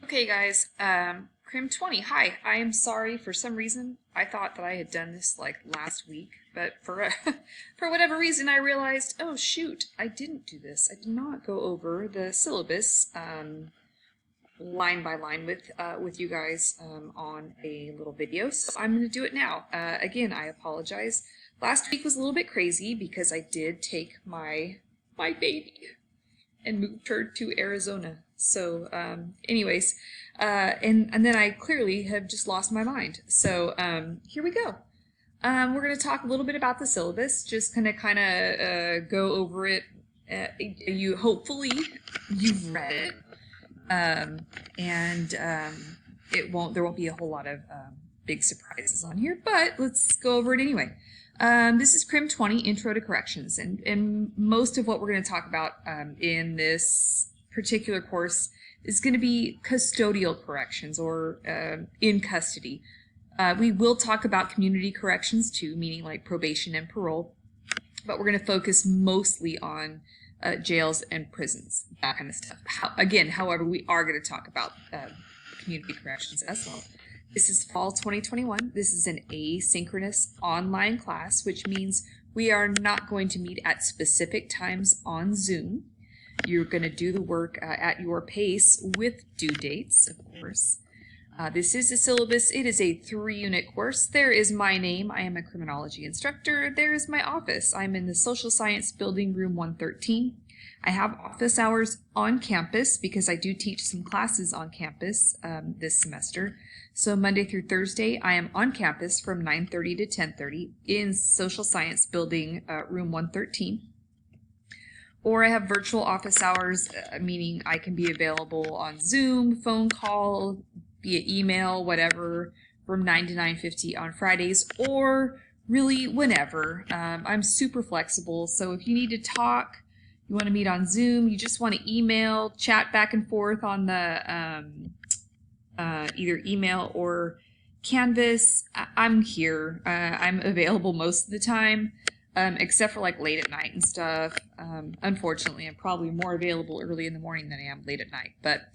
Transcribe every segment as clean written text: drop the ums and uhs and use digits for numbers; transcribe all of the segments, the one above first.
Okay guys, crim20, hi. I am sorry, for some reason I thought that I had done this like last week, but for for whatever reason I realized, oh shoot, I didn't do this. I did not go over the syllabus line by line with you guys on a little video, so I'm going to do it now. Again, I apologize. Last week was a little bit crazy because I did take my baby and moved her to Arizona. So anyways, and then I clearly have just lost my mind. So here we go. We're going to talk a little bit about the syllabus, just kind of go over it. You hopefully you've read it, and there won't be a whole lot of big surprises on here, but let's go over it anyway. This is crim20, Intro to Corrections, and most of what we're going to talk about in this particular course is going to be custodial corrections, or in custody. We will talk about community corrections too, meaning like probation and parole, but we're going to focus mostly on jails and prisons, that kind of stuff. However, we are going to talk about community corrections as well. This is fall 2021. This is an asynchronous online class, which means we are not going to meet at specific times on Zoom. You're going to do the work at your pace with due dates, of course. This is a syllabus. It is a 3-unit course. There is my name. I am a criminology instructor. There is my office. I'm in the social science building, room 113. I have office hours on campus because I do teach some classes on campus this semester. So Monday through Thursday, I am on campus from 9:30 to 10:30 in social science building, room 113. Or I have virtual office hours, meaning I can be available on Zoom, phone call, via email, whatever, from 9 to 9:50 on Fridays, or really whenever. I'm super flexible, so if you need to talk, you want to meet on Zoom, you just want to email, chat back and forth on the either email or Canvas, I'm here. I'm available most of the time, except for like late at night and stuff. Unfortunately, I'm probably more available early in the morning than I am late at night, but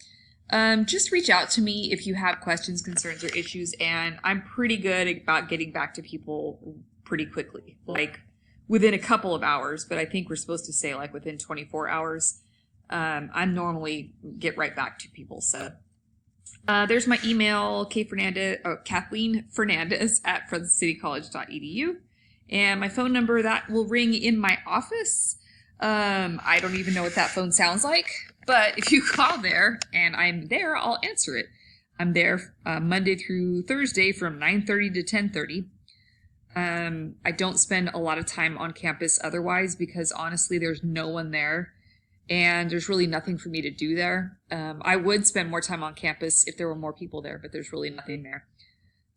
just reach out to me if you have questions, concerns, or issues, and I'm pretty good about getting back to people pretty quickly, like within a couple of hours, but I think we're supposed to say like within 24 hours. I normally get right back to people, so there's my email, Kathleen Fernandez at fresnocitycollege.edu, and my phone number that will ring in my office. I don't even know what that phone sounds like, but if you call there and I'm there, I'll answer it. I'm there Monday through Thursday from 9:30 to 10:30. I don't spend a lot of time on campus otherwise because honestly there's no one there and there's really nothing for me to do there. I would spend more time on campus if there were more people there, but there's really nothing there.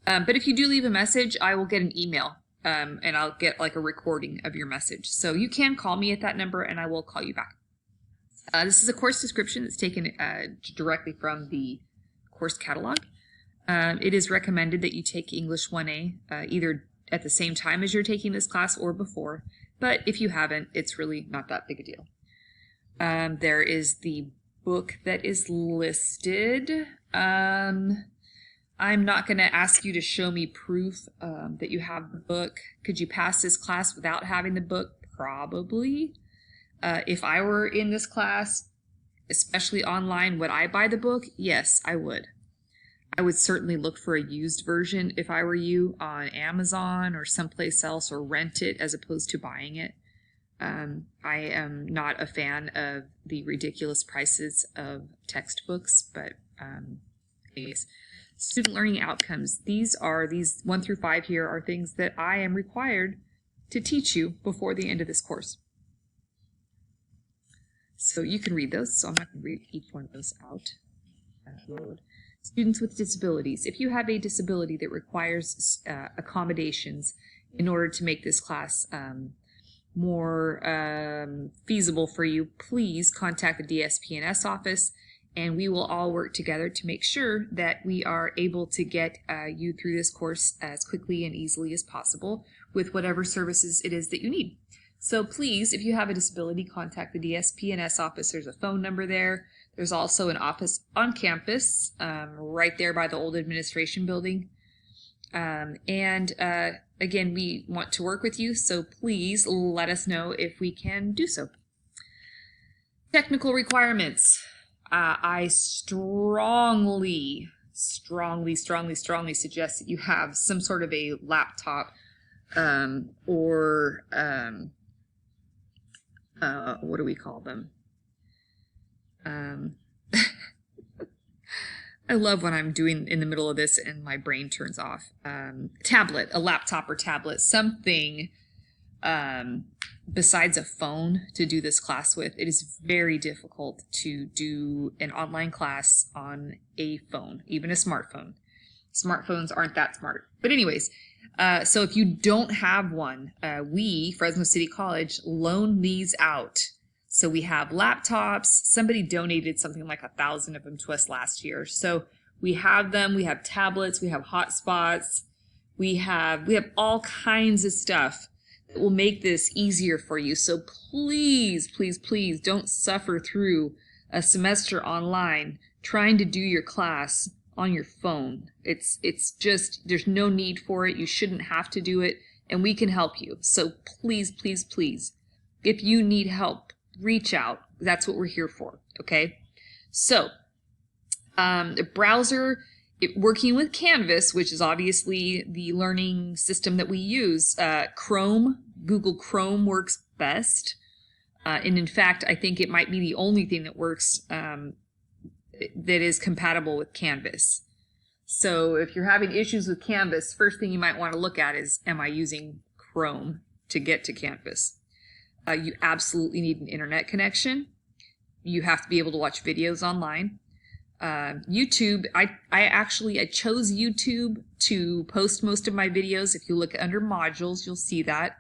But if you do leave a message, I will get an email. And I'll get like a recording of your message. So you can call me at that number and I will call you back. This is a course description that's taken directly from the course catalog. It is recommended that you take English 1A either at the same time as you're taking this class or before, but if you haven't, it's really not that big a deal. There is the book that is listed. I'm not going to ask you to show me proof that you have the book. Could you pass this class without having the book? Probably. If I were in this class, especially online, would I buy the book? Yes, I would. I would certainly look for a used version if I were you on Amazon or someplace else, or rent it as opposed to buying it. I am not a fan of the ridiculous prices of textbooks, but anyways. Student learning outcomes. These 1 through 5 here are things that I am required to teach you before the end of this course. So you can read those, so I'm not going to read each one of those out. Students with disabilities. If you have a disability that requires accommodations in order to make this class more feasible for you, please contact the DSP&S office, and we will all work together to make sure that we are able to get you through this course as quickly and easily as possible with whatever services it is that you need. So please, if you have a disability, contact the DSP&S office. There's a phone number there. There's also an office on campus, right there by the old administration building. Again, we want to work with you, so please let us know if we can do so. Technical requirements. I strongly suggest that you have some sort of a laptop or what do we call them? I love when I'm doing in the middle of this and my brain turns off. Tablet, a laptop or tablet, something besides a phone to do this class with. It is very difficult to do an online class on a phone, even a smartphone. Smartphones aren't that smart. But anyways, so if you don't have one, we, Fresno City College, loan these out. So we have laptops. Somebody donated something like 1,000 of them to us last year. So we have them. We have tablets. We have hotspots. We have all kinds of stuff that will make this easier for you. So please, please, please don't suffer through a semester online trying to do your class on your phone. It's just, there's no need for it. You shouldn't have to do it, and we can help you. So please, please, please, if you need help, reach out. That's what we're here for, okay? So the browser, working with Canvas, which is obviously the learning system that we use, Google Chrome works best. And in fact, I think it might be the only thing that works that is compatible with Canvas. So if you're having issues with Canvas, first thing you might want to look at is, am I using Chrome to get to Canvas? You absolutely need an internet connection. You have to be able to watch videos online. YouTube, I chose YouTube to post most of my videos. If you look under modules, you'll see that.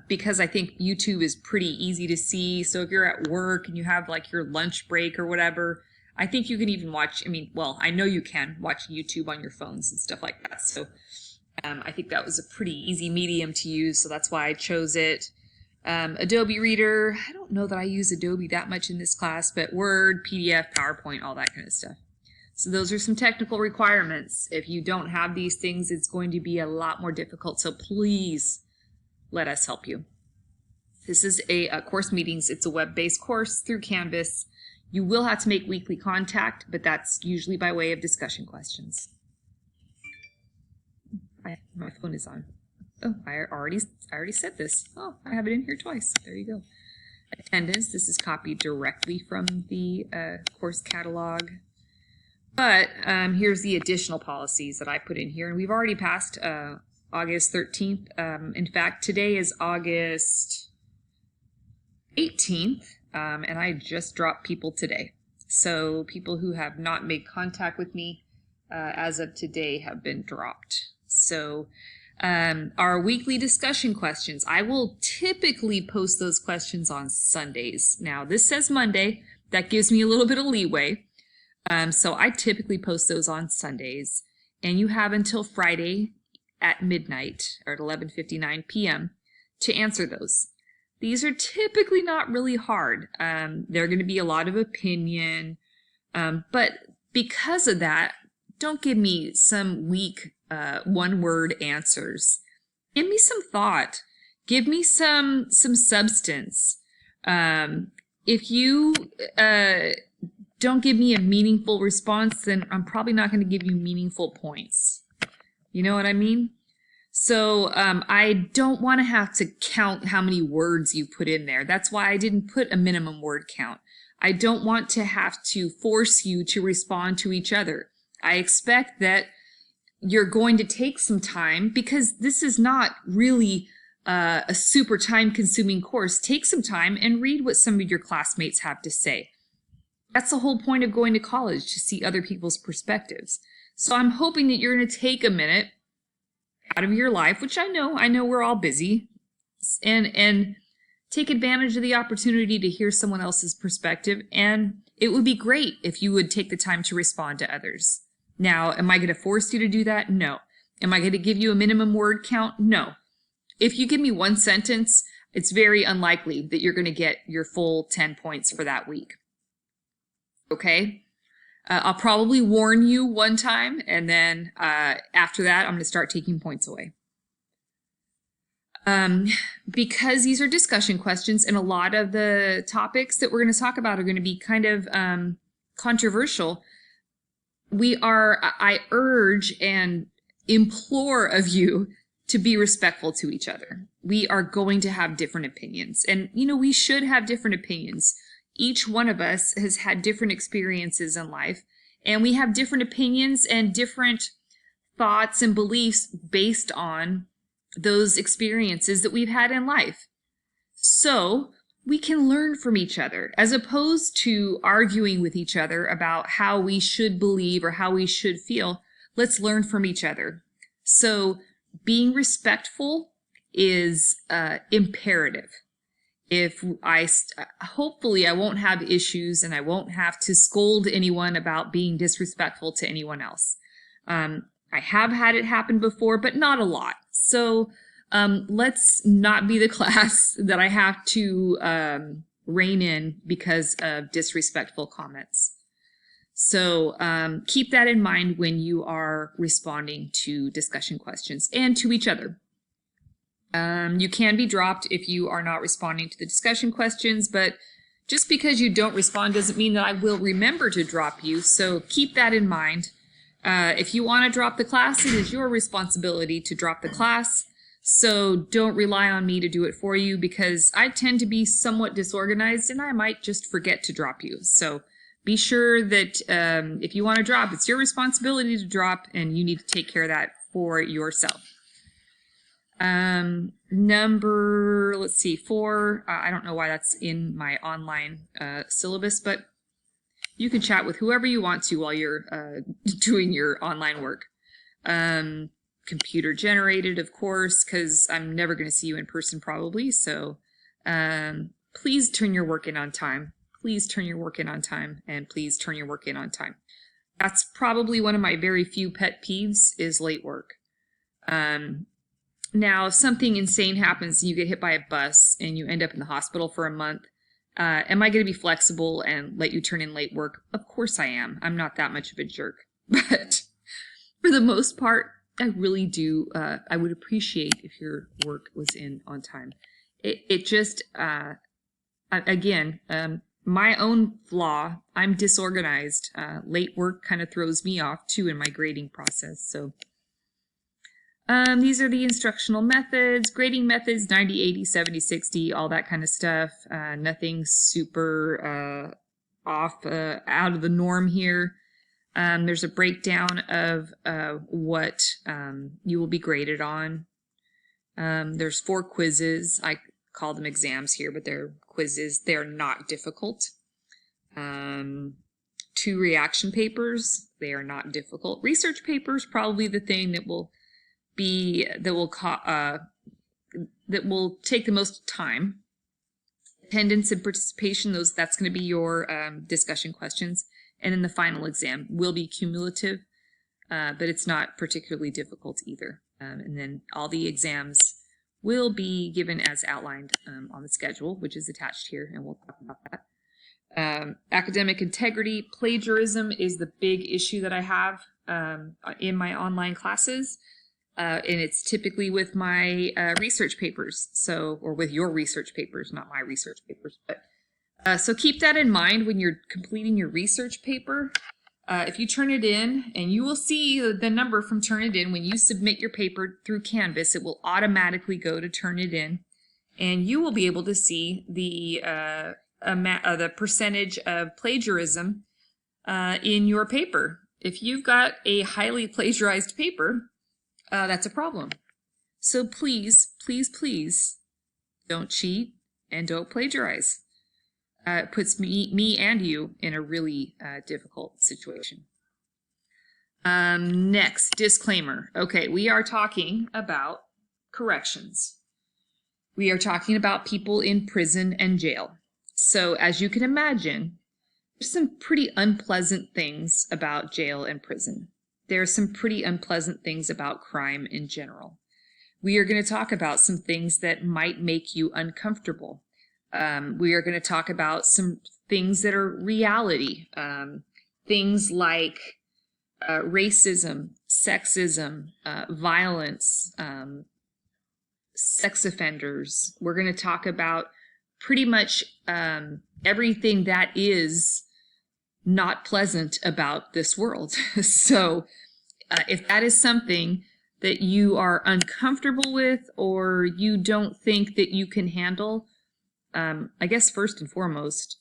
Because I think YouTube is pretty easy to see. So if you're at work and you have like your lunch break or whatever, I think you can even watch, I know you can watch YouTube on your phones and stuff like that. So I think that was a pretty easy medium to use. So that's why I chose it. Adobe Reader, I don't know that I use Adobe that much in this class, but Word, PDF, PowerPoint, all that kind of stuff. So those are some technical requirements. If you don't have these things, it's going to be a lot more difficult. So please let us help you. This is a course meetings. It's a web-based course through Canvas. You will have to make weekly contact, but that's usually by way of discussion questions. My phone is on. Oh, I already said this. Oh, I have it in here twice. There you go. Attendance. This is copied directly from the course catalog. But here's the additional policies that I put in here. And we've already passed August 13th. In fact, today is August 18th. And I just dropped people today. So people who have not made contact with me as of today have been dropped. So our weekly discussion questions, I will typically post those questions on Sundays. Now, this says Monday. That gives me a little bit of leeway. So I typically post those on Sundays. And you have until Friday at midnight, or at 11:59 p.m. to answer those. These are typically not really hard. They're going to be a lot of opinion. But because of that, don't give me some weak one-word answers. Give me some thought. Give me some substance. If you don't give me a meaningful response, then I'm probably not going to give you meaningful points. You know what I mean? So I don't want to have to count how many words you put in there. That's why I didn't put a minimum word count. I don't want to have to force you to respond to each other. I expect that you're going to take some time, because this is not really a super time-consuming course. Take some time and read what some of your classmates have to say. That's the whole point of going to college, to see other people's perspectives. So I'm hoping that you're going to take a minute out of your life, which I know we're all busy, and take advantage of the opportunity to hear someone else's perspective. And it would be great if you would take the time to respond to others. Now, am I going to force you to do that? No. Am I going to give you a minimum word count? No. If you give me one sentence, it's very unlikely that you're going to get your full 10 points for that week. Okay? I'll probably warn you one time, and then after that, I'm going to start taking points away. Because these are discussion questions, and a lot of the topics that we're going to talk about are going to be kind of controversial, I urge and implore of you to be respectful to each other. We are going to have different opinions, and we should have different opinions. Each one of us has had different experiences in life, and we have different opinions and different thoughts and beliefs based on those experiences that we've had in life. So we can learn from each other, as opposed to arguing with each other about how we should believe or how we should feel. Let's learn from each other. So being respectful is imperative. Hopefully I won't have issues and I won't have to scold anyone about being disrespectful to anyone else. I have had it happen before, but not a lot. So let's not be the class that I have to rein in because of disrespectful comments. So keep that in mind when you are responding to discussion questions and to each other. You can be dropped if you are not responding to the discussion questions, but just because you don't respond doesn't mean that I will remember to drop you. So keep that in mind. If you want to drop the class, it is your responsibility to drop the class. So don't rely on me to do it for you, because I tend to be somewhat disorganized and I might just forget to drop you. So be sure that if you want to drop, it's your responsibility to drop, and you need to take care of that for yourself. Number, let's see, 4, I don't know why that's in my online syllabus, but you can chat with whoever you want to while you're doing your online work. Computer generated, of course, because I'm never going to see you in person probably, so please turn your work in on time. Please turn your work in on time, and please turn your work in on time. That's probably one of my very few pet peeves, is late work. Now, if something insane happens and you get hit by a bus and you end up in the hospital for a month, am I going to be flexible and let you turn in late work? Of course I am. I'm not that much of a jerk. But for the most part, I really do. I would appreciate if your work was in on time. It just, again, my own flaw, I'm disorganized. Late work kind of throws me off too in my grading process. So these are the instructional methods, grading methods, 90, 80, 70, 60, all that kind of stuff. Nothing super off, out of the norm here. There's a breakdown of what you will be graded on. There's 4 quizzes. I call them exams here, but they're quizzes. They're not difficult. 2 reaction papers. They are not difficult. Research papers, probably the thing that will take the most time. Attendance and participation, that's going to be your discussion questions. And then the final exam will be cumulative, but it's not particularly difficult either. And then all the exams will be given as outlined on the schedule, which is attached here, and we'll talk about that. Academic integrity, plagiarism is the big issue that I have in my online classes. And it's typically with my research papers, or with your research papers, not my research papers. But so keep that in mind when you're completing your research paper. If you turn it in, and you will see the number from Turnitin when you submit your paper through Canvas, it will automatically go to Turnitin, and you will be able to see the percentage of plagiarism in your paper. If you've got a highly plagiarized paper, that's a problem. So please, please, please don't cheat and don't plagiarize. It puts me and you in a really difficult situation. Next, disclaimer. Okay, we are talking about corrections. We are talking about people in prison and jail. So as you can imagine, there's some pretty unpleasant things about jail and prison. There are some pretty unpleasant things about crime in general. We are going to talk about some things that might make you uncomfortable. We are going to talk about some things that are reality, things like racism, sexism, violence, sex offenders. We're going to talk about pretty much everything that is not pleasant about this world. So if that is something that you are uncomfortable with or you don't think that you can handle, I guess first and foremost,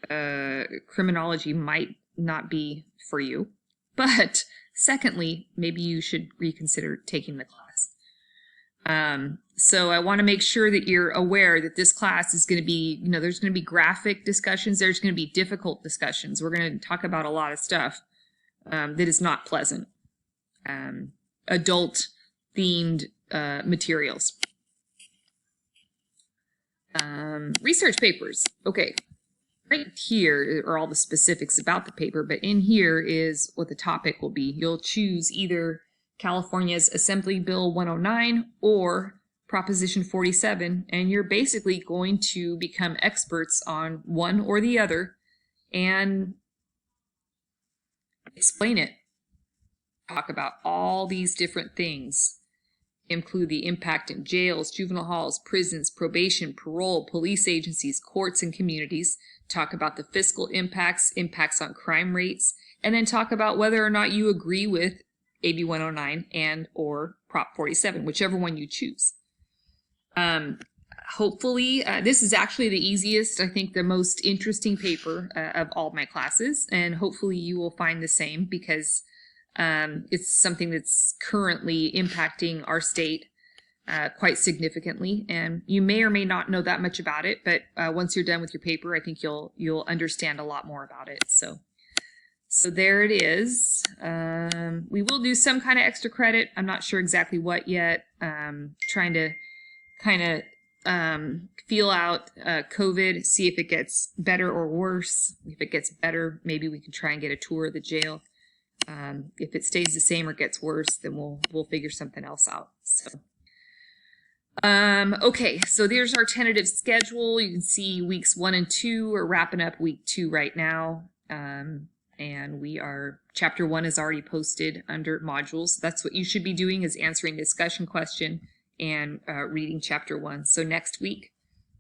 criminology might not be for you. But secondly, maybe you should reconsider taking the class. So I want to make sure that you're aware that this class is going to be, there's going to be graphic discussions. There's going to be difficult discussions. We're going to talk about a lot of stuff that is not pleasant. Adult themed materials. Research papers. Okay. Right here are all the specifics about the paper, but in here is what the topic will be. You'll choose either California's Assembly Bill 109 or Proposition 47, and you're basically going to become experts on one or the other and explain it. Talk about all these different things. Include the impact in jails, juvenile halls, prisons, probation, parole, police agencies, courts, and communities. Talk about the fiscal impacts on crime rates, and then talk about whether or not you agree with AB 109 and or Prop 47, whichever one you choose. Hopefully, this is actually the easiest, I think the most interesting paper of all my classes, and hopefully you will find the same because it's something that's currently impacting our state quite significantly, and you may or may not know that much about it, but once you're done with your paper, I think you'll understand a lot more about it. So there it is. We will do some kind of extra credit. I'm not sure exactly what yet. Trying to kind of feel out COVID, see if it gets better or worse. If it gets better, maybe we can try and get a tour of the jail. If it stays the same or gets worse, then we'll figure something else out. So. Okay, so there's our tentative schedule. You can see weeks 1 and 2 are wrapping up week 2 right now. And chapter 1 is already posted under modules. That's what you should be doing, is answering the discussion question and reading chapter 1. So the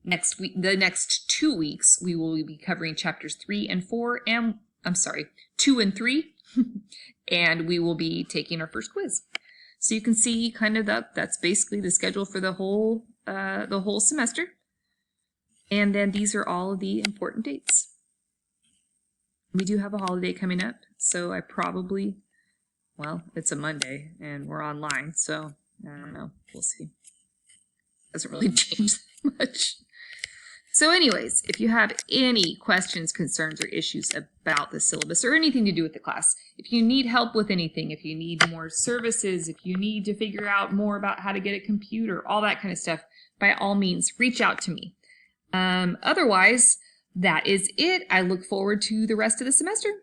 next 2 weeks, we will be covering chapters 3 and 4, and 2 and 3, and we will be taking our first quiz. So you can see kind of that's basically the schedule for the whole semester. And then these are all of the important dates. We do have a holiday coming up, so it's a Monday and we're online, so I don't know, we'll see. Doesn't really change that much. So anyways, if you have any questions, concerns, or issues about the syllabus or anything to do with the class, if you need help with anything, if you need more services, if you need to figure out more about how to get a computer, all that kind of stuff, by all means, reach out to me. Otherwise, that is it. I look forward to the rest of the semester.